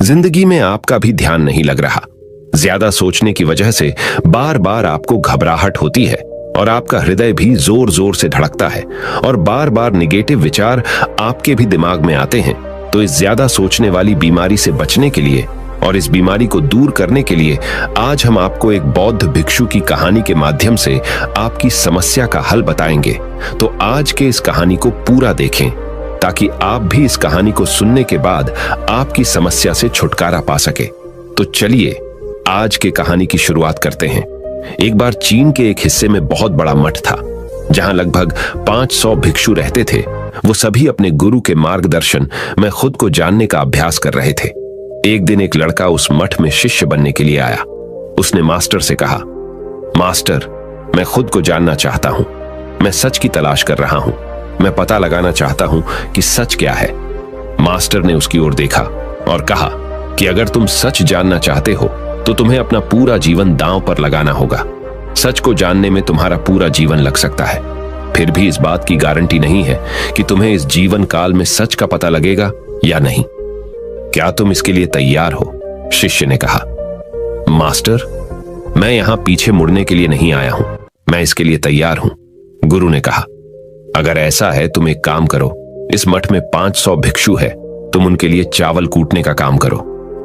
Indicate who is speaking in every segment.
Speaker 1: जिंदगी में आपका भी ध्यान नहीं लग रहा। ज्यादा सोचने की वजह से बार बार आपको घबराहट होती है और आपका हृदय भी जोर जोर से धड़कता है और बार बार निगेटिव विचार आपके भी दिमाग में आते हैं। तो इस ज्यादा सोचने वाली बीमारी से बचने के लिए और इस बीमारी को दूर करने के लिए आज हम आपको एक बौद्ध भिक्षु की कहानी के माध्यम से आपकी समस्या का हल बताएंगे। तो आज के इस कहानी को पूरा देखें ताकि आप भी इस कहानी को सुनने के बाद आपकी समस्या से छुटकारा पा सके। तो चलिए आज के कहानी की शुरुआत करते हैं। एक बार चीन के एक हिस्से में बहुत बड़ा मठ था जहां लगभग 500 भिक्षु रहते थे। वो सभी अपने गुरु के मार्गदर्शन में खुद को जानने का अभ्यास कर रहे थे। एक दिन एक लड़का उस मठ में शिष्य बनने के लिए आया। उसने मास्टर से कहा, मास्टर, मैं खुद को जानना चाहता हूं। मैं सच की तलाश कर रहा हूं। मैं पता लगाना चाहता हूं कि सच क्या है। मास्टर ने उसकी ओर देखा और कहा कि अगर तुम सच जानना चाहते हो तो तुम्हें अपना पूरा जीवन दांव पर लगाना होगा। सच को जानने में तुम्हारा पूरा जीवन लग सकता है, फिर भी इस बात की गारंटी नहीं है कि तुम्हें इस जीवन काल में सच का पता लगेगा या नहीं। क्या तुम इसके लिए तैयार हो? शिष्य ने कहा। मास्टर, मैं यहां पीछे मुड़ने के लिए नहीं आया हूं। मैं इसके लिए तैयार हूं। गुरु ने कहा, अगर ऐसा है तुम एक काम करो। इस मठ में 500 भिक्षु है। तुम उनके लिए चावल कूटने का काम करो।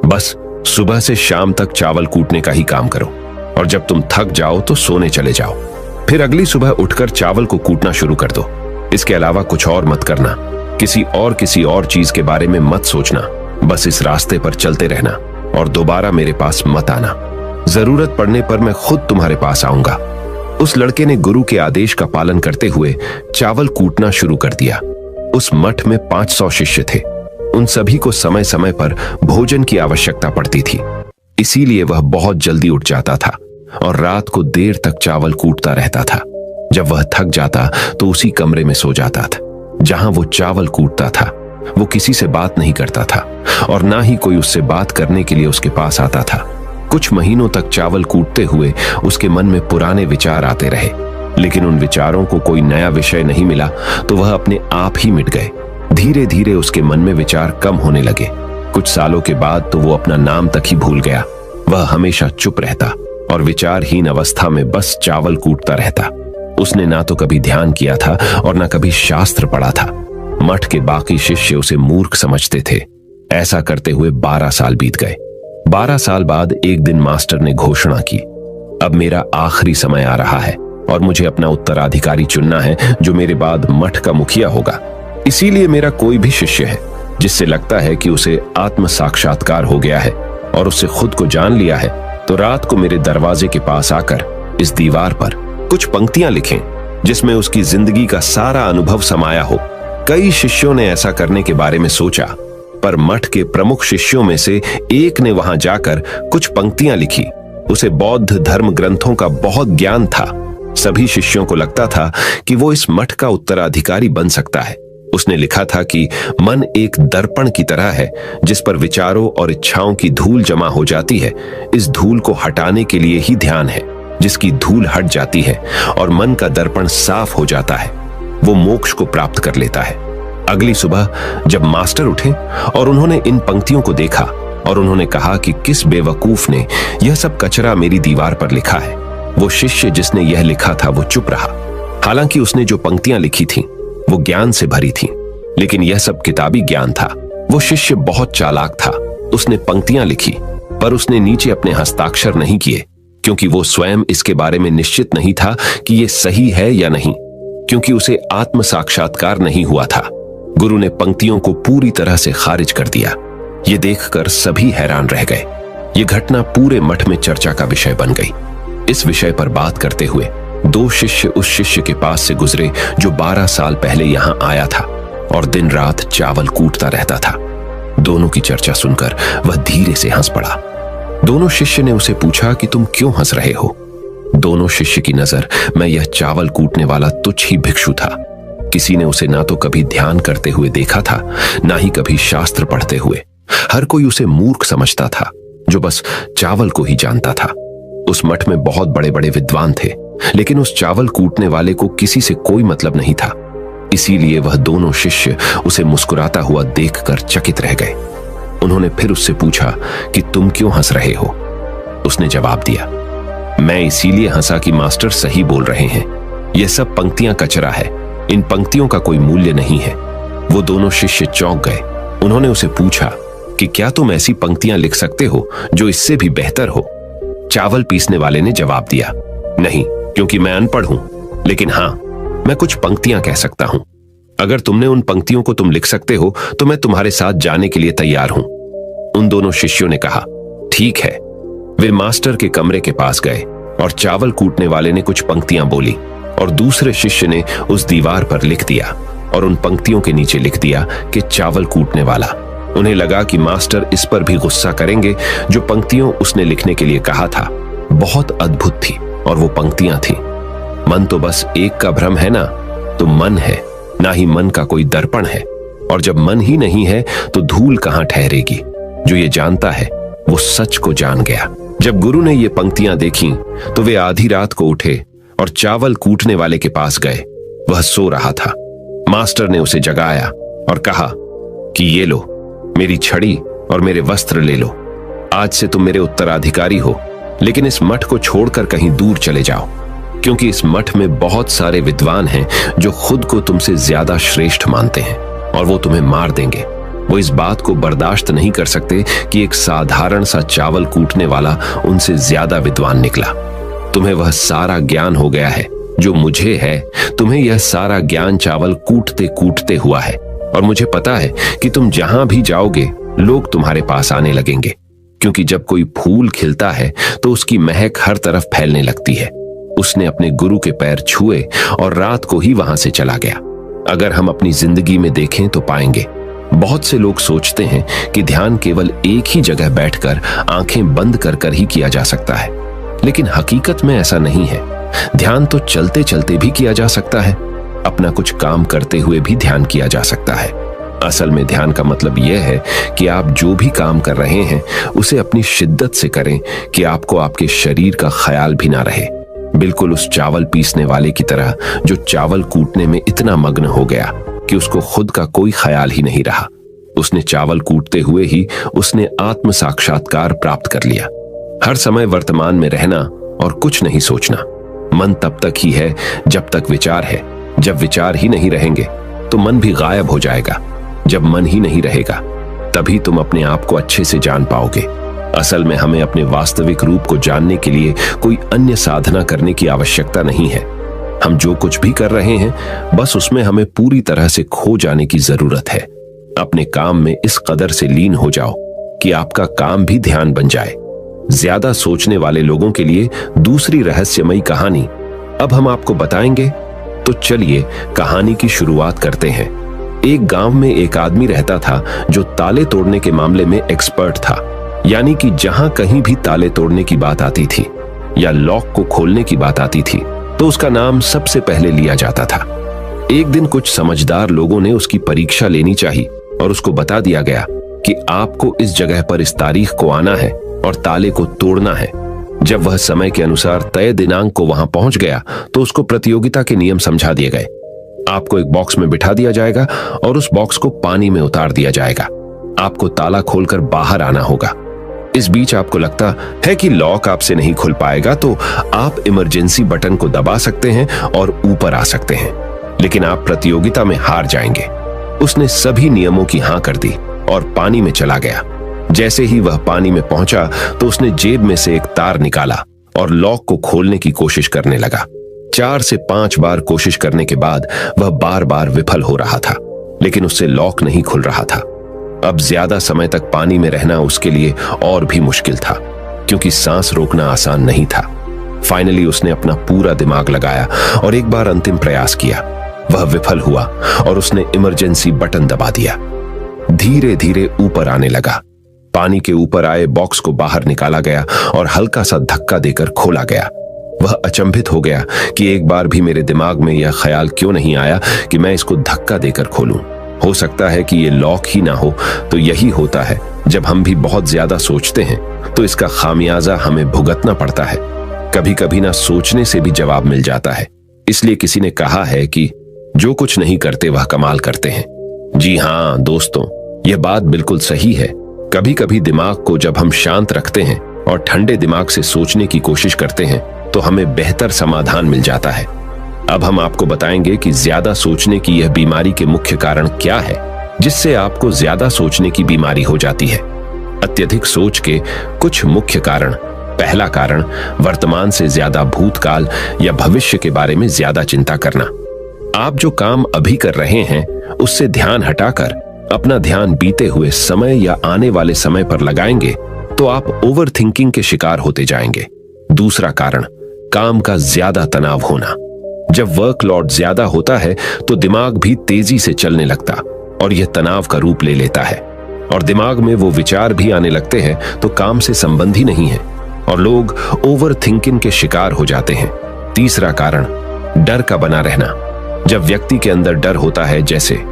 Speaker 1: बस सुबह से शाम तक चावल कूटने का ही काम करो और जब तुम थक जाओ तो सोने चले जाओ। फिर अगली सुबह उठकर चावल को कूटना शुरू कर दो। इसके अलावा कुछ और मत करना। किसी और चीज के बारे में मत सोचना। बस इस रास्ते पर चलते रहना और दोबारा मेरे पास मत आना। जरूरत पड़ने पर मैं खुद तुम्हारे पास आऊंगा। उस लड़के ने गुरु के आदेश का पालन करते हुए चावल कूटना शुरू कर दिया। उस मठ में 500 शिष्य थे। उन सभी को समय समय पर भोजन की आवश्यकता पड़ती थी, इसीलिए वह बहुत जल्दी उठ जाता था और रात को देर तक चावल कूटता रहता था। जब वह थक जाता तो उसी कमरे में सो जाता था जहां वो चावल कूटता था। वो किसी से बात नहीं करता था और ना ही कोई उससे बात करने के लिए उसके पास आता था। कुछ महीनों तक चावल कूटते हुए उसके मन में पुराने विचार आते रहे, लेकिन उन विचारों को कोई नया विषय नहीं मिला तो वह अपने आप ही मिट गए। धीरे धीरे उसके मन में विचार कम होने लगे। कुछ सालों के बाद तो वो अपना नाम तक ही भूल गया। वह हमेशा चुप रहता और विचारहीन अवस्था में बस चावल कूटता रहता। उसने ना तो कभी ध्यान किया था और ना कभी शास्त्र पढ़ा था। मठ के बाकी शिष्य उसे मूर्ख समझते थे। ऐसा करते हुए 12 साल बीत गए। 12 साल बाद एक दिन मास्टर ने घोषणा की, अब मेरा आखिरी समय आ रहा है और मुझे अपना उत्तराधिकारी चुनना है जो मेरे बाद मठ का मुखिया होगा। इसीलिए मेरा कोई भी शिष्य है जिससे लगता है कि उसे आत्म साक्षात्कार हो गया है और उससे खुद को जान लिया है, तो रात को मेरे दरवाजे के पास आकर इस दीवार पर कुछ पंक्तियां लिखें जिसमें उसकी जिंदगी का सारा अनुभव समाया हो। कई शिष्यों ने ऐसा करने के बारे में सोचा, पर मठ के प्रमुख शिष्यों में से एक ने वहां जाकर कुछ पंक्तियां लिखी। उसे बौद्ध धर्म ग्रंथों का बहुत ज्ञान था। सभी शिष्यों को लगता था कि वो इस मठ का उत्तराधिकारी बन सकता है। उसने लिखा था कि मन एक दर्पण की तरह है जिस पर विचारों और इच्छाओं की धूल जमा हो जाती है। इस धूल को हटाने के लिए ही ध्यान है। जिसकी धूल हट जाती है और मन का दर्पण साफ हो जाता है, वो मोक्ष को प्राप्त कर लेता है। अगली सुबह जब मास्टर उठे और उन्होंने इन पंक्तियों को देखा और उन्होंने कहा कि किस बेवकूफ ने यह सब कचरा मेरी दीवार पर लिखा है। वो शिष्य जिसने यह लिखा था वो चुप रहा। हालांकि उसने जो पंक्तियां लिखी थीं वो ज्ञान से भरी थीं, लेकिन यह सब किताबी ज्ञान था। वो शिष्य बहुत चालाक था। उसने पंक्तियां लिखी पर उसने नीचे अपने हस्ताक्षर नहीं किए, क्योंकि वो स्वयं इसके बारे में निश्चित नहीं था कि ये सही है या नहीं, क्योंकि उसे आत्म साक्षात्कार नहीं हुआ था। गुरु ने पंक्तियों को पूरी तरह से खारिज कर दिया। ये देखकर सभी हैरान रह गए। ये घटना पूरे मठ में चर्चा का विषय बन गई। इस विषय पर बात करते हुए 2 शिष्य उस शिष्य के पास से गुजरे जो 12 साल पहले यहां आया था और दिन रात चावल कूटता रहता था। दोनों की चर्चा सुनकर वह धीरे से हंस पड़ा। दोनों शिष्य ने उसे पूछा कि तुम क्यों हंस रहे हो? दोनों शिष्य की नजर में यह चावल कूटने वाला तुच्छ ही भिक्षु था। किसी ने उसे ना तो कभी ध्यान करते हुए देखा था, ना ही कभी शास्त्र पढ़ते हुए। हर कोई उसे मूर्ख समझता था जो बस चावल को ही जानता था। उस मठ में बहुत बड़े बड़े विद्वान थे, लेकिन उस चावल कूटने वाले को किसी से कोई मतलब नहीं था। इसीलिए वह दोनों शिष्य उसे मुस्कुराता हुआ देखकर चकित रह गए। उन्होंने फिर उससे पूछा कि तुम क्यों हंस रहे हो। उसने जवाब दिया, मैं इसीलिए हंसा कि मास्टर सही बोल रहे हैं, यह सब पंक्तियां कचरा है, इन पंक्तियों का कोई मूल्य नहीं है। वो दोनों शिष्य चौंक गए। उन्होंने उसे पूछा कि क्या तुम ऐसी पंक्तियां लिख सकते हो जो इससे भी बेहतर हो। चावल पीसने वाले ने जवाब दिया, नहीं, क्योंकि मैं अनपढ़ हूं, लेकिन हां, मैं कुछ पंक्तियां कह सकता हूं। अगर तुमने उन पंक्तियों को तुम लिख सकते हो तो मैं तुम्हारे साथ जाने के लिए तैयार हूं। उन दोनों शिष्यों ने कहा, ठीक है। वे मास्टर के कमरे के पास गए और चावल कूटने वाले ने कुछ पंक्तियां बोली और दूसरे शिष्य ने उस दीवार पर लिख दिया और उन पंक्तियों के नीचे लिख दिया कि चावल कूटने वाला। उन्हें लगा कि मास्टर इस पर भी गुस्सा करेंगे। जो पंक्तियों उसने लिखने के लिए कहा था बहुत अद्भुत थी और वो पंक्तियां थी, मन तो बस एक का भ्रम है ना, तो मन है, ना ही मन का कोई दर्पण है, और जब मन ही नहीं है तो धूल कहां ठहरेगी। जो ये जानता है वो सच को जान गया। जब गुरु ने ये पंक्तियां देखी तो वे आधी रात को उठे और चावल कूटने वाले के पास गए। वह सो रहा था। मास्टर ने उसे जगाया और कहा कि ये लो, मेरी छड़ी और मेरे वस्त्र ले लो। आज से तुम मेरे उत्तराधिकारी हो, लेकिन इस मठ को छोड़कर कहीं दूर चले जाओ, क्योंकि इस मठ में बहुत सारे विद्वान हैं जो खुद को तुमसे ज्यादा श्रेष्ठ मानते हैं और वो तुम्हें मार देंगे। वो इस बात को बर्दाश्त नहीं कर सकते कि एक साधारण सा चावल कूटने वाला उनसे ज्यादा विद्वान निकला। तुम्हें वह सारा ज्ञान हो गया है जो मुझे है। तुम्हें यह सारा ज्ञान चावल कूटते कूटते हुआ है, और मुझे पता है कि तुम जहां भी जाओगे लोग तुम्हारे पास आने लगेंगे, क्योंकि जब कोई फूल खिलता है तो उसकी महक हर तरफ फैलने लगती है। उसने अपने गुरु के पैर छुए और रात को ही वहां से चला गया। अगर हम अपनी जिंदगी में देखें तो पाएंगे बहुत से लोग सोचते हैं कि ध्यान केवल एक ही जगह बैठकर आंखें बंद कर कर ही किया जा सकता है, लेकिन हकीकत में ऐसा नहीं है। ध्यान तो चलते चलते भी किया जा सकता है, अपना कुछ काम करते हुए भी ध्यान किया जा सकता है। असल में ध्यान का मतलब यह है कि आप जो भी काम कर रहे हैं उसे अपनी शिद्दत से करें कि आपको आपके शरीर का ख्याल भी ना रहे। बिल्कुल उस चावल पीसने वाले की तरह जो चावल कूटने में इतना मग्न हो गया कि उसको खुद का कोई ख्याल ही नहीं रहा। उसने चावल कूटते हुए ही उसने आत्म साक्षात्कार प्राप्त कर लिया। हर समय वर्तमान में रहना और कुछ नहीं सोचना। मन तब तक ही है जब तक विचार है। जब विचार ही नहीं रहेंगे तो मन भी गायब हो जाएगा। जब मन ही नहीं रहेगा तभी तुम अपने आप को अच्छे से जान पाओगे। असल में हमें अपने वास्तविक रूप को जानने के लिए कोई अन्य साधना करने की आवश्यकता नहीं है। हम जो कुछ भी कर रहे हैं बस उसमें हमें पूरी तरह से खो जाने की जरूरत है। अपने काम में इस कदर से लीन हो जाओ कि आपका काम भी ध्यान बन जाए। ज्यादा सोचने वाले लोगों के लिए दूसरी रहस्यमयी कहानी अब हम आपको बताएंगे, तो चलिए कहानी की शुरुआत करते हैं। एक गांव में एक आदमी रहता था जो ताले तोड़ने के मामले में एक्सपर्ट था, यानी कि जहां कहीं भी ताले तोड़ने की बात आती थी या लॉक को खोलने की बात आती थी तो उसका नाम सबसे पहले लिया जाता था। एक दिन कुछ समझदार लोगों ने उसकी परीक्षा लेनी चाहिए और उसको बता दिया गया कि आपको इस जगह पर इस तारीख को आना है और ताले को तोड़ना है। जब वह समय के अनुसार तय दिनांक को वहां पहुंच गया तो उसको प्रतियोगिता के नियम समझा दिए गए। आपको एक बॉक्स में बिठा दिया जाएगा और उस बॉक्स को पानी में उतार दिया जाएगा। आपको ताला खोलकर बाहर आना होगा। इस बीच आपको लगता है कि लॉक आपसे नहीं खुल पाएगा तो आप इमरजेंसी बटन को दबा सकते हैं और ऊपर आ सकते हैं, लेकिन आप प्रतियोगिता में हार जाएंगे। उसने सभी नियमों की हां कर दी और पानी में चला गया। जैसे ही वह पानी में पहुंचा तो उसने जेब में से एक तार निकाला और लॉक को खोलने की कोशिश करने लगा। 4 से 5 बार कोशिश करने के बाद वह बार बार विफल हो रहा था, लेकिन उससे लॉक नहीं खुल रहा था। अब ज्यादा समय तक पानी में रहना उसके लिए और भी मुश्किल था, क्योंकि सांस रोकना आसान नहीं था। फाइनली उसने अपना पूरा दिमाग लगाया और एक बार अंतिम प्रयास किया। वह विफल हुआ और उसने इमरजेंसी बटन दबा दिया। धीरे धीरे ऊपर आने लगा। पानी के ऊपर आए बॉक्स को बाहर निकाला गया और हल्का सा धक्का देकर खोला गया। वह अचंभित हो गया कि एक बार भी मेरे दिमाग में यह ख्याल क्यों नहीं आया कि मैं इसको धक्का देकर खोलूं। हो सकता है कि ये लॉक ही ना हो। तो यही होता है, जब हम भी बहुत ज्यादा सोचते हैं तो इसका खामियाजा हमें भुगतना पड़ता है। कभी कभी ना सोचने से भी जवाब मिल जाता है। इसलिए किसी ने कहा है कि जो कुछ नहीं करते वह कमाल करते हैं। जी हां दोस्तों, यह बात बिल्कुल सही है। कभी कभी दिमाग को जब हम शांत रखते हैं और ठंडे दिमाग से सोचने की कोशिश करते हैं तो हमें बेहतर समाधान मिल जाता है। अब हम आपको बताएंगे कि ज्यादा सोचने की यह बीमारी के मुख्य कारण क्या है, जिससे आपको ज्यादा सोचने की बीमारी हो जाती है। अत्यधिक सोच के कुछ मुख्य कारण। पहला कारण, वर्तमान से ज्यादा भूतकाल या भविष्य के बारे में ज्यादा चिंता करना। आप जो काम अभी कर रहे हैं उससे ध्यान हटाकर अपना ध्यान बीते हुए समय या आने वाले समय पर लगाएंगे तो आप ओवर थिंकिंग के शिकार होते जाएंगे। दूसरा कारण, काम का ज्यादा तनाव होना। जब वर्कलोड ज्यादा होता है तो दिमाग भी तेजी से चलने लगता और यह तनाव का रूप ले लेता है और दिमाग में वो विचार भी आने लगते हैं तो काम से संबंधी नहीं है और लोग ओवर थिंकिंग के शिकार हो जाते हैं। तीसरा कारण, डर का बना रहना। जब व्यक्ति के अंदर डर होता है, जैसे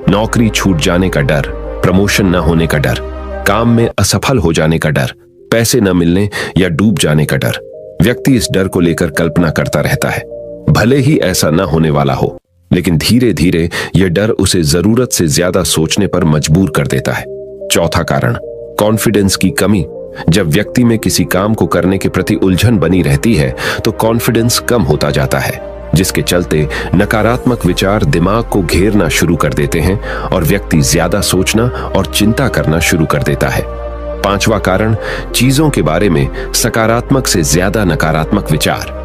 Speaker 1: नौकरी छूट जाने का डर, प्रमोशन न होने का डर, काम में असफल हो जाने का डर, पैसे न मिलने या डूब जाने का डर, व्यक्ति इस डर को लेकर कल्पना करता रहता है। भले ही ऐसा न होने वाला हो, लेकिन धीरे धीरे यह डर उसे जरूरत से ज्यादा सोचने पर मजबूर कर देता है। चौथा कारण, कॉन्फिडेंस की कमी। जब व्यक्ति में किसी काम को करने के प्रति उलझन बनी रहती है तो कॉन्फिडेंस कम होता जाता है, जिसके चलते नकारात्मक विचार दिमाग को घेरना शुरू कर देते हैं और व्यक्ति ज्यादा सोचना और चिंता करना शुरू कर देता है। पांचवा कारण, चीजों के बारे में सकारात्मक से ज्यादा नकारात्मक विचार।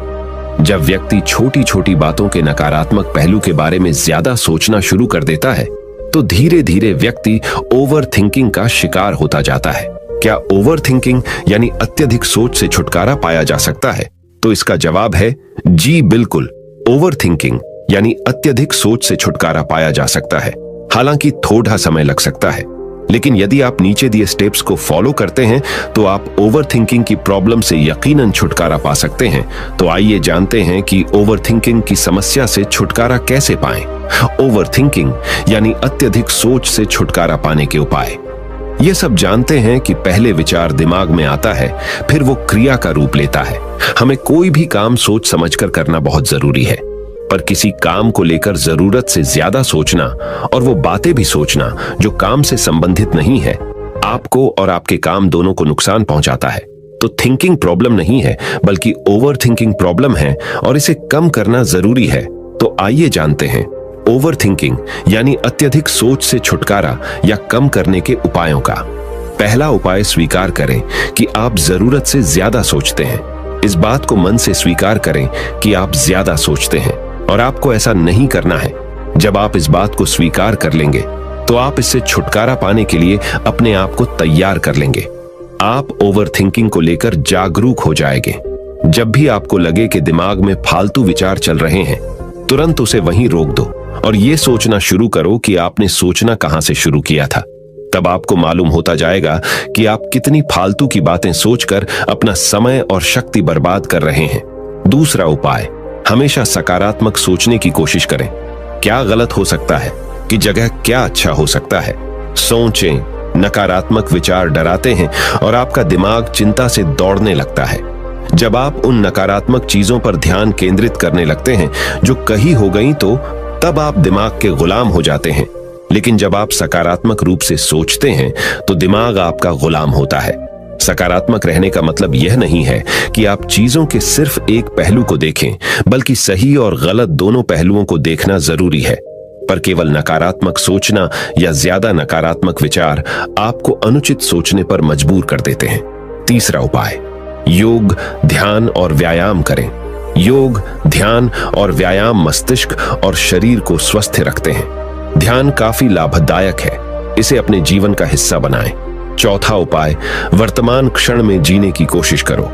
Speaker 1: जब व्यक्ति छोटी छोटी बातों के नकारात्मक पहलू के बारे में ज्यादा सोचना शुरू कर देता है तो धीरे धीरे व्यक्ति ओवर थिंकिंग का शिकार होता जाता है। क्या ओवर थिंकिंग यानी अत्यधिक सोच से छुटकारा पाया जा सकता है? तो इसका जवाब है जी बिल्कुल। ओवर थिंकिंग यानी अत्यधिक सोच से छुटकारा पाया जा सकता है, हालांकि थोड़ा समय लग सकता है, लेकिन यदि आप नीचे दिए स्टेप्स को फॉलो करते हैं तो आप ओवर थिंकिंग की प्रॉब्लम से यकीनन छुटकारा पा सकते हैं। तो आइए जानते हैं कि ओवर थिंकिंग की समस्या से छुटकारा कैसे पाएं। ओवर थिंकिंग यानी अत्यधिक सोच से छुटकारा पाने के उपाय। ये सब जानते हैं कि पहले विचार दिमाग में आता है, फिर वो क्रिया का रूप लेता है। हमें कोई भी काम सोच समझकर करना बहुत जरूरी है, पर किसी काम को लेकर जरूरत से ज्यादा सोचना और वो बातें भी सोचना जो काम से संबंधित नहीं है, आपको और आपके काम दोनों को नुकसान पहुंचाता है। तो थिंकिंग प्रॉब्लम नहीं है, बल्कि ओवर थिंकिंग प्रॉब्लम है और इसे कम करना जरूरी है। तो आइए जानते हैं ओवर थिंकिंग यानी अत्यधिक सोच से छुटकारा या कम करने के उपायों का। पहला उपाय, स्वीकार करें कि आप जरूरत से ज्यादा सोचते हैं। इस बात को मन से स्वीकार करें कि आप ज्यादा सोचते हैं और आपको ऐसा नहीं करना है। जब आप इस बात को स्वीकार कर लेंगे तो आप इससे छुटकारा पाने के लिए अपने आप को तैयार कर लेंगे। आप ओवर थिंकिंग को लेकर जागरूक हो जाएंगे। जब भी आपको लगे कि दिमाग में फालतू विचार चल रहे हैं, तुरंत उसे वहीं रोक दो और ये सोचना शुरू करो कि आपने सोचना कहां से शुरू किया था। तब आपको मालूम होता जाएगा कि आप कितनी फालतू की बातें सोचकर अपना समय और शक्ति बर्बाद कर रहे हैं। दूसरा उपाय, हमेशा सकारात्मक सोचने की कोशिश करें। क्या गलत हो सकता है कि जगह क्या अच्छा हो सकता है। सोचें। नकारात्मक विचार डराते हैं और आपका दिमाग चिंता से दौड़ने लगता है। जब आप उन नकारात्मक चीजों पर ध्यान केंद्रित करने लगते हैं जो कही हो गई, तो तब आप दिमाग के गुलाम हो जाते हैं। लेकिन जब आप सकारात्मक रूप से सोचते हैं तो दिमाग आपका गुलाम होता है। सकारात्मक रहने का मतलब यह नहीं है कि आप चीजों के सिर्फ एक पहलू को देखें, बल्कि सही और गलत दोनों पहलुओं को देखना जरूरी है। पर केवल नकारात्मक सोचना या ज्यादा नकारात्मक विचार आपको अनुचित सोचने पर मजबूर कर देते हैं। तीसरा उपाय, योग, ध्यान और व्यायाम करें। योग, ध्यान और व्यायाम मस्तिष्क और शरीर को स्वस्थ रखते हैं। ध्यान काफी लाभदायक है, इसे अपने जीवन का हिस्सा बनाएं। चौथा उपाय, वर्तमान क्षण में जीने की कोशिश करो।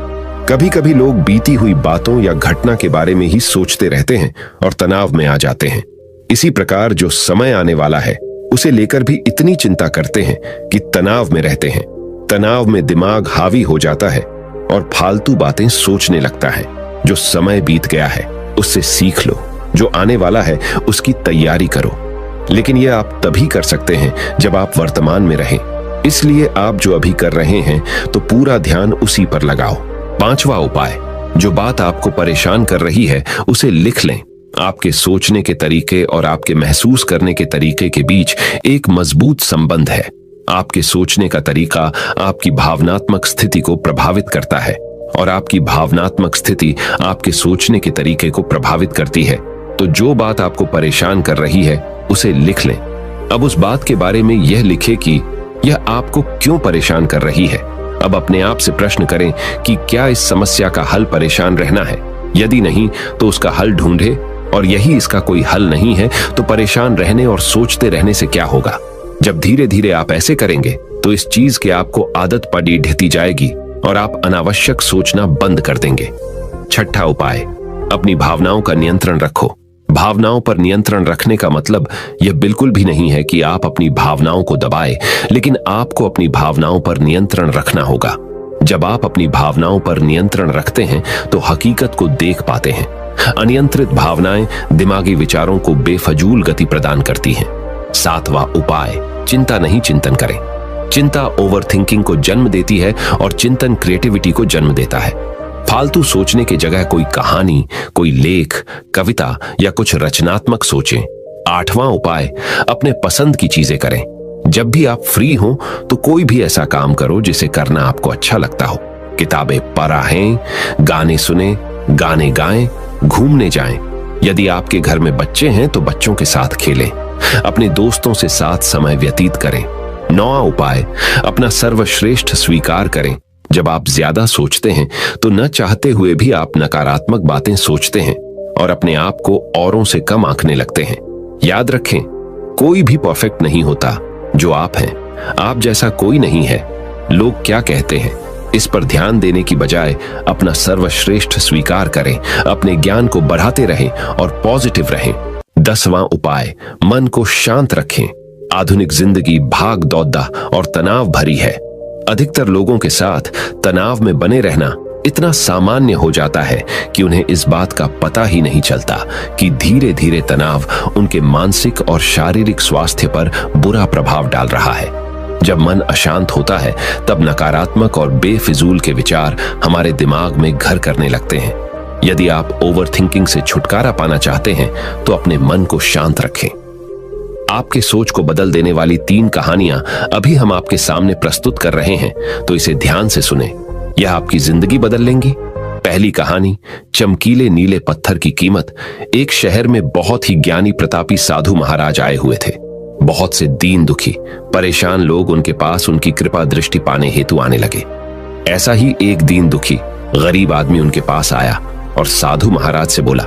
Speaker 1: कभी कभी लोग बीती हुई बातों या घटना के बारे में ही सोचते रहते हैं और तनाव में आ जाते हैं। इसी प्रकार जो समय आने वाला है उसे लेकर भी इतनी चिंता करते हैं कि तनाव में रहते हैं। तनाव में दिमाग हावी हो जाता है और फालतू बातें सोचने लगता है। जो समय बीत गया है उससे सीख लो, जो आने वाला है उसकी तैयारी करो। लेकिन यह आप तभी कर सकते हैं जब आप वर्तमान में रहें। इसलिए आप जो अभी कर रहे हैं तो पूरा ध्यान उसी पर लगाओ। पांचवा उपाय, जो बात आपको परेशान कर रही है उसे लिख लें। आपके सोचने के तरीके और आपके महसूस करने के तरीके के बीच एक मजबूत संबंध है। आपके सोचने का तरीका आपकी भावनात्मक स्थिति को प्रभावित करता है और आपकी भावनात्मक स्थिति आपके सोचने के तरीके को प्रभावित करती है। तो जो बात आपको परेशान कर रही है उसे लिख लें। अब उस बात के बारे में यह लिखें कि यह आपको क्यों परेशान कर रही है। अब अपने आप से प्रश्न करें कि क्या इस समस्या का हल परेशान रहना है। यदि नहीं तो उसका हल ढूंढे, और यही इसका कोई हल नहीं है तो परेशान रहने और सोचते रहने से क्या होगा। जब धीरे धीरे आप ऐसे करेंगे तो इस चीज की आपको आदत पड़ी ढहती जाएगी और आप अनावश्यक सोचना बंद कर देंगे। छठा उपाय, अपनी भावनाओं का नियंत्रण रखो। भावनाओं पर नियंत्रण रखने का मतलब यह बिल्कुल भी नहीं है कि आप अपनी भावनाओं को दबाएं, लेकिन आपको अपनी भावनाओं पर नियंत्रण रखना होगा। जब आप अपनी भावनाओं पर नियंत्रण रखते हैं तो हकीकत को देख पाते हैं। अनियंत्रित भावनाएं दिमागी विचारों को बेफजूल गति प्रदान करती हैं। सातवां उपाय, चिंता नहीं चिंतन करें। चिंता ओवरथिंकिंग को जन्म देती है और चिंतन क्रिएटिविटी को जन्म देता है। फालतू सोचने की जगह कोई कहानी, कोई लेख, कविता या कुछ रचनात्मक सोचें। आठवां उपाय, अपने पसंद की चीजें करें। जब भी आप फ्री हो तो कोई भी ऐसा काम करो जिसे करना आपको अच्छा लगता हो। किताबें पढ़ें, गाने सुने, गाने गाएं, घूमने जाएं। यदि आपके घर में बच्चे हैं तो बच्चों के साथ खेलें। अपने दोस्तों से साथ समय व्यतीत करें। नौवां उपाय, अपना सर्वश्रेष्ठ स्वीकार करें। जब आप ज्यादा सोचते हैं तो न चाहते हुए भी आप नकारात्मक बातें सोचते हैं और अपने आप को औरों से कम आंकने लगते हैं। याद रखें, कोई भी परफेक्ट नहीं होता जो आप हैं। आप जैसा कोई नहीं है। लोग क्या कहते हैं इस पर ध्यान देने की बजाय अपना सर्वश्रेष्ठ स्वीकार करें, अपने ज्ञान को बढ़ाते रहें और पॉजिटिव रहें। 10वां उपाय, मन को शांत रखें। आधुनिक जिंदगी भाग दौड़ा और तनाव भरी है। अधिकतर लोगों के साथ तनाव में बने रहना इतना सामान्य हो जाता है कि उन्हें इस बात का पता ही नहीं चलता कि धीरे धीरे तनाव उनके मानसिक और शारीरिक स्वास्थ्य पर बुरा प्रभाव डाल रहा है। जब मन अशांत होता है तब नकारात्मक और बेफिजूल के विचार हमारे दिमाग में घर करने लगते हैं। यदि आप ओवरथिंकिंग से छुटकारा पाना चाहते हैं तो अपने मन को शांत रखें। आपके सोच को बदल देने वाली 3 कहानियां अभी हम आपके सामने प्रस्तुत कर रहे हैं, तो इसे ध्यान से सुने। यह आपकी जिंदगी बदल लेंगी। पहली कहानी, चमकीले नीले पत्थर की कीमत। एक शहर में बहुत ही ज्ञानी प्रतापी साधु महाराज आए हुए थे। बहुत से दीन दुखी परेशान लोग उनके पास उनकी कृपा दृष्टि पाने हेतु आने लगे। ऐसा ही एक दीन दुखी गरीब आदमी उनके पास आया और साधु महाराज से बोला,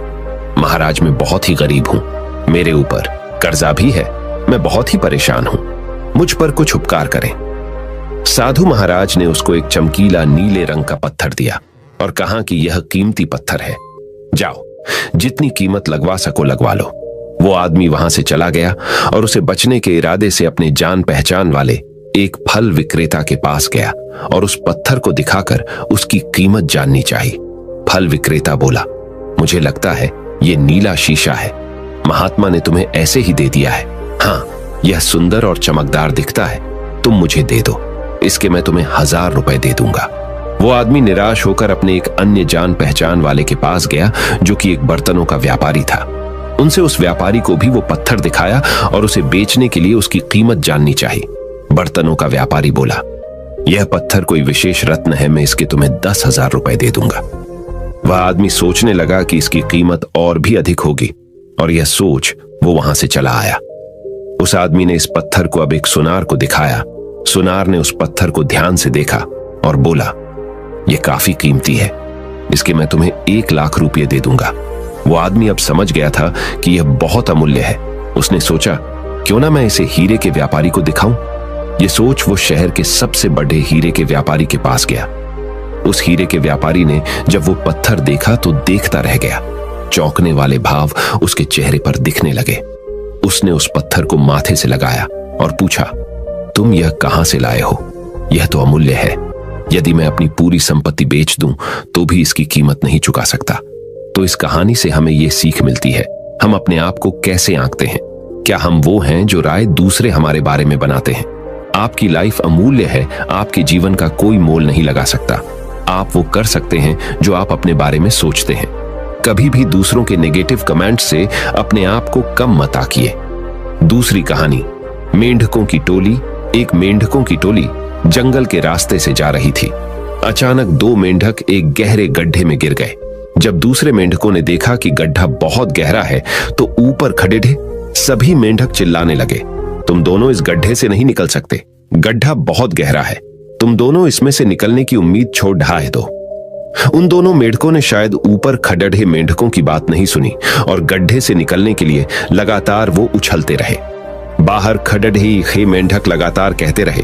Speaker 1: महाराज मैं बहुत ही गरीब हूं, मेरे ऊपर कर्जा भी है, मैं बहुत ही परेशान हूं, मुझ पर कुछ उपकार करें। साधु महाराज ने उसको एक चमकीला नीले रंग का पत्थर दिया और कहा कि यह कीमती पत्थर है, जाओ जितनी कीमत लगवा सको लगवा लो। वो आदमी वहां से चला गया और उसे बचने के इरादे से अपने जान पहचान वाले एक फल विक्रेता के पास गया और उस पत्थर को दिखाकर उसकी कीमत जाननी चाहिए। फल विक्रेता बोला, मुझे लगता है ये नीला शीशा है, महात्मा ने तुम्हें ऐसे ही दे दिया है। हाँ, यह सुंदर और चमकदार दिखता है, तुम मुझे दे दो, इसके मैं तुम्हें 1000 रुपए दे दूंगा। वो आदमी निराश होकर अपने एक अन्य जान पहचान वाले के पास गया जो कि एक बर्तनों का व्यापारी था। उनसे उस व्यापारी को भी वो पत्थर दिखाया और उसे बेचने के लिए उसकी कीमत जाननी चाहिए। बर्तनों का व्यापारी बोला, यह पत्थर कोई विशेष रत्न है, मैं इसके तुम्हें 10,000 रुपए दे दूंगा। वह आदमी सोचने लगा कि इसकी कीमत और भी अधिक होगी और यह सोच वो वहां से चला आया। उस आदमी ने इस पत्थर को अब एक सुनार को दिखाया। सुनार ने उस पत्थर को ध्यान से देखा और बोला, यह काफी कीमती है, इसके मैं तुम्हें 1 लाख रुपये दे दूंगा। वो आदमी अब समझ गया था कि यह बहुत अमूल्य है। उसने सोचा, क्यों ना मैं इसे हीरे के व्यापारी को दिखाऊं। यह सोच वो शहर के सबसे बड़े हीरे के व्यापारी के पास गया। उस हीरे के व्यापारी ने जब वो पत्थर देखा तो देखता रह गया। चौंकने वाले भाव उसके चेहरे पर दिखने लगे। उसने उस पत्थर को माथे से लगाया और पूछा, तुम यह कहां से लाए हो? यह तो अमूल्य है, यदि मैं अपनी पूरी संपत्ति बेच दूं तो भी इसकी कीमत नहीं चुका सकता। तो इस कहानी से हमें यह सीख मिलती है, हम अपने आप को कैसे आंकते हैं। क्या हम वो हैं जो राय दूसरे हमारे बारे में बनाते हैं? आपकी लाइफ अमूल्य है, आपके जीवन का कोई मोल नहीं लगा सकता। आप वो कर सकते हैं जो आप अपने बारे में सोचते हैं। कभी भी दूसरों के नेगेटिव कमेंट से अपने आप को कम मत आंकिए। दूसरी कहानी, मेंढकों की टोली एक मेंढकों की टोली जंगल के रास्ते से जा रही थी। अचानक दो मेंढक एक गहरे गड्ढे में गिर गए। जब दूसरे मेंढकों ने देखा कि गड्ढा बहुत गहरा है तो ऊपर खड़े सभी मेंढक चिल्लाने लगे, तुम दोनों इस गड्ढे से नहीं निकल सकते, गड्ढा बहुत गहरा है, तुम दोनों इसमें से निकलने की उम्मीद छोड़ ढाह दो। उन दोनों मेंढकों ने शायद ऊपर खड़े मेंढकों की बात नहीं सुनी और गड्ढे से निकलने के लिए लगातार वो उछलते रहे। बाहर खड़े मेंढक लगातार कहते रहे,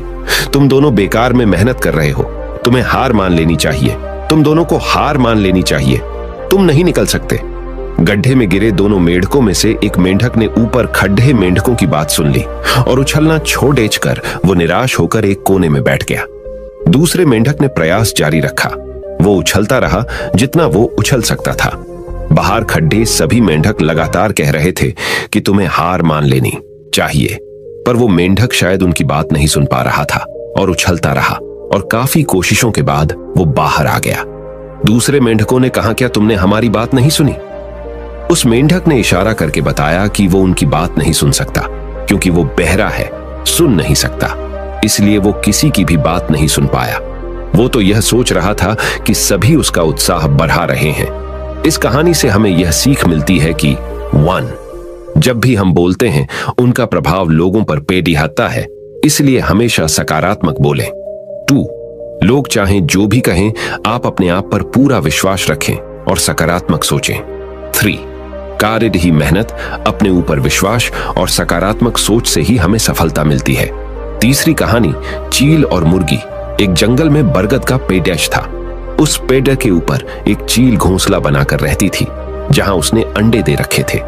Speaker 1: तुम दोनों बेकार में मेहनत कर रहे हो, तुम्हें हार मान लेनी चाहिए, तुम दोनों को हार मान लेनी चाहिए, तुम नहीं निकल सकते। गड्ढे में गिरे दोनों मेंढकों में से एक मेंढक ने ऊपर खड़े मेंढकों की बात सुन ली और उछलना छोड़ कर वो निराश होकर एक कोने में बैठ गया। दूसरे मेंढक ने प्रयास जारी रखा। वो उछलता रहा जितना वो उछल सकता था। बाहर खड्डे सभी मेंढक लगातार कह रहे थे कि तुम्हें हार मान लेनी चाहिए, पर वो मेंढक शायद उनकी बात नहीं सुन पा रहा था और उछलता रहा और काफी कोशिशों के बाद वो बाहर आ गया। दूसरे मेंढकों ने कहा, क्या तुमने हमारी बात नहीं सुनी? उस मेंढक ने इशारा करके बताया कि वो उनकी बात नहीं सुन सकता क्योंकि वो बहरा है, सुन नहीं सकता, इसलिए वो किसी की भी बात नहीं सुन पाया। वो तो यह सोच रहा था कि सभी उसका उत्साह बढ़ा रहे हैं। इस कहानी से हमें यह सीख मिलती है कि 1. जब भी हम बोलते हैं उनका प्रभाव लोगों पर पेड़िहाता है, इसलिए हमेशा सकारात्मक बोलें। 2. लोग चाहें जो भी कहें, आप अपने आप पर पूरा विश्वास रखें और सकारात्मक सोचें। 3. कार्य ही मेहनत, अपने ऊपर विश्वास और सकारात्मक सोच से ही हमें सफलता मिलती है। तीसरी कहानी, चील और मुर्गी। एक जंगल में बरगद का पेड़ था। उस पेड़ के ऊपर एक चील घोंसला बनाकर रहती थी जहां उसने अंडे दे रखे थे।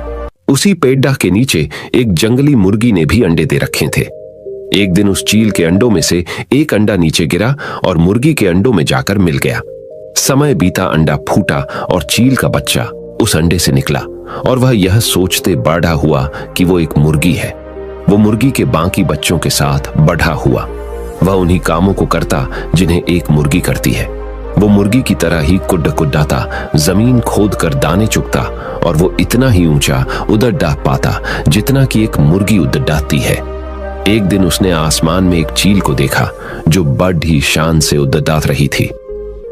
Speaker 1: उसी पेड़ के नीचे एक जंगली मुर्गी ने भी अंडे दे रखे थे। एक दिन उस चील के अंडों में से एक अंडा नीचे गिरा और मुर्गी के अंडों में जाकर मिल गया। समय बीता, अंडा फूटा और चील का बच्चा उस अंडे से निकला और वह यह सोचते बड़ा हुआ कि वो एक मुर्गी है। वो मुर्गी के बाकी बच्चों के साथ बढ़ा हुआ। वह उन्हीं कामों को करता जिन्हें एक मुर्गी करती है। वो मुर्गी की तरह ही कुड्डाता, जमीन खोद कर दाने चुगता और वो इतना ही ऊंचा उड़ डाह पाता जितना कि एक मुर्गी उड़ डाहती है। एक दिन उसने आसमान में एक चील को देखा जो बड़ी शान से उड़ डाह रही थी।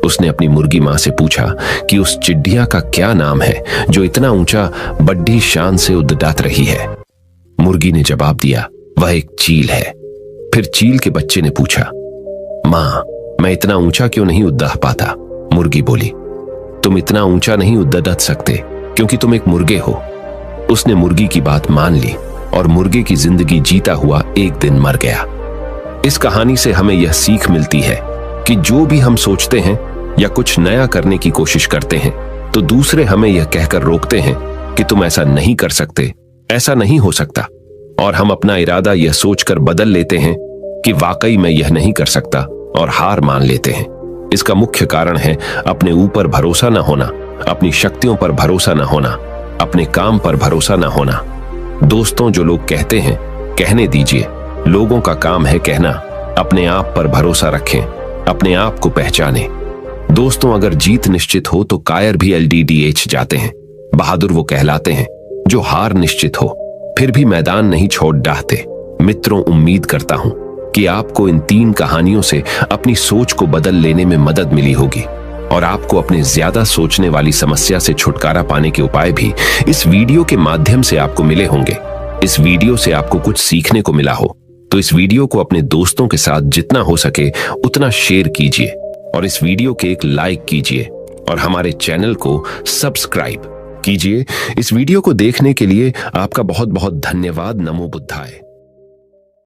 Speaker 1: उसने अपनी मुर्गी मां से पूछा कि उस चिड़िया का क्या नाम है जो इतना ऊंचा बड़ी शान से उड़ डाह रही है। मुर्गी ने जवाब दिया, वह एक चील है। फिर चील के बच्चे ने पूछा, मां, मैं इतना ऊंचा क्यों नहीं उड़ पाता? मुर्गी बोली, तुम इतना ऊंचा नहीं उड़ सकते क्योंकि तुम एक मुर्गे हो। उसने मुर्गी की बात मान ली और मुर्गे की जिंदगी जीता हुआ एक दिन मर गया। इस कहानी से हमें यह सीख मिलती है कि जो भी हम सोचते हैं या कुछ नया करने की कोशिश करते हैं तो दूसरे हमें यह कहकर रोकते हैं कि तुम ऐसा नहीं कर सकते, ऐसा नहीं हो सकता, और हम अपना इरादा यह सोचकर बदल लेते हैं कि वाकई मैं यह नहीं कर सकता और हार मान लेते हैं। इसका मुख्य कारण है अपने ऊपर भरोसा न होना, अपनी शक्तियों पर भरोसा न होना, अपने काम पर भरोसा न होना। दोस्तों, जो लोग कहते हैं कहने दीजिए, लोगों का काम है कहना। अपने आप पर भरोसा रखें, अपने आप को पहचानें। दोस्तों, अगर जीत निश्चित हो तो कायर भी LDDH जाते हैं। बहादुर वो कहलाते हैं जो हार निश्चित हो फिर भी मैदान नहीं छोड़ डाहते। मित्रों, उम्मीद करता हूं कि आपको इन 3 कहानियों से अपनी सोच को बदल लेने में मदद मिली होगी और आपको अपने ज्यादा सोचने वाली समस्या से छुटकारा पाने के उपाय भी इस वीडियो के माध्यम से आपको मिले होंगे। इस वीडियो से आपको कुछ सीखने को मिला हो तो इस वीडियो को अपने दोस्तों के साथ जितना हो सके उतना शेयर कीजिए और इस वीडियो के एक लाइक कीजिए और हमारे चैनल को सब्सक्राइब कीजिए। इस वीडियो को देखने के लिए आपका बहुत बहुत धन्यवाद। नमो बुद्धाय।